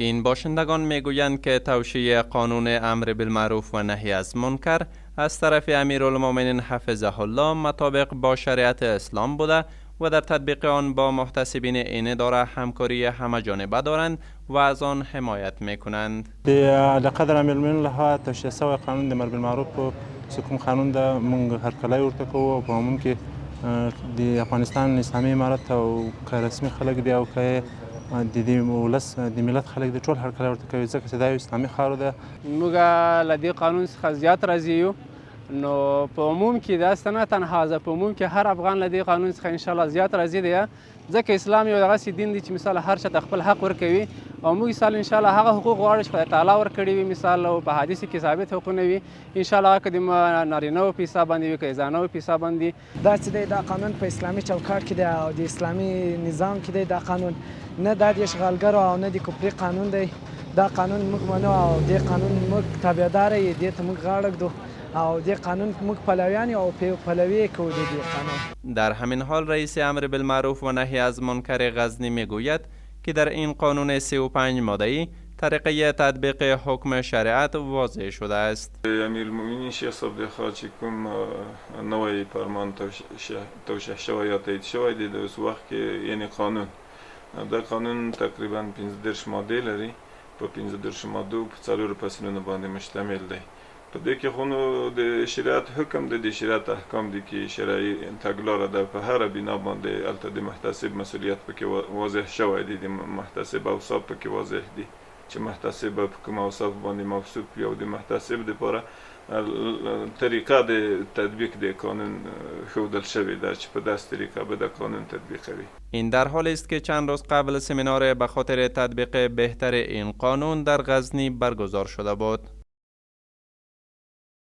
این باشندگان میگویند که توشیح قانون امر بالمعروف و نهی از منکر از طرف امیرالمؤمنین حفظه الله مطابق با شریعت اسلام بوده و در تطبیق آن با محتسبین این اداره همکاری همه جانبه دارند و از آن حمایت میکنند. لقدر امیرالمؤمنین لها توشیح سوی قانون امر بالمعروف چې کوم قانون ده موږ هرکلی ورته کوو او په عموم کې د افغانستان اسلامي امارت او که رسمي خلک دي او که د دې ولس د ملت خلک دي ټول هرکلی ورته کوي ځکه چې دا یو اسلامي خاوره ده. موږ له دې قانون څخه زیات راضي یو. نو په عموم کې داسې نه تنها زه په عموم کې هر افغان له دې قانون څخه انشاءالله زیات راضي دی ځکه اسلام یو دغسې دین دی چې مثال هر چا ته خپل حق ورکوي او موږ مثال انشاءالله هغه حقوق غواړو چې خدای تعالی ورکړي وي مثال او په حدیث کې ثابت حقوقونه وي انشاءالله که د نارینه‌و په حساب باندې وي که د زنانو په حساب باندې دا چې دی دا قانون په اسلامي چوکاټ کې دی او د اسلامي نظام کې دی دا قانون نه دا د اشغالګرو او نه د کفري قانون دی. دا قانون موږ منو او دې قانون موږ تابعدار یو دې ته موږ غاړه ږدو او دې قانون موږ پلویان او پلوی کوو د دې قانون. در همین حال رئیس امر بالمعروف و نهی از منکر غزنی میگوید که در این قانون 35 ماده‌ای طریقه تطبیق حکم شریعت واضح شده است. امیرالمؤمنین شیخ صادق خان چې کوم نوی فرمان توشیح شوی یا تایید شوی دی د اوس وخت کې یعنی قانون دا قانون تقریبا 15 ماده لري په 15 مادو په څلورو فصلونو باندې مشتمل دی. په دې کې خو نو د شریعت حکم د شریعت احکام دي چې شرعي تګلاره ده په هر بنا باندې البته د محتسب مسؤلیت پکې واضح شوی دی. د محتسب اوصاف پکې واضح دي چې محتسب په کوم اوصاف باندې موصوف وي او د محتسب لپاره طریقه د تطبیق د قانون ښودل شوی ده چې په داسې طریقه به د قانون تطبیق کوي. این در حالی است که چند روز قبل سمینار به خاطر تطبیق بهتر این قانون در غزنی برگزار شده بود.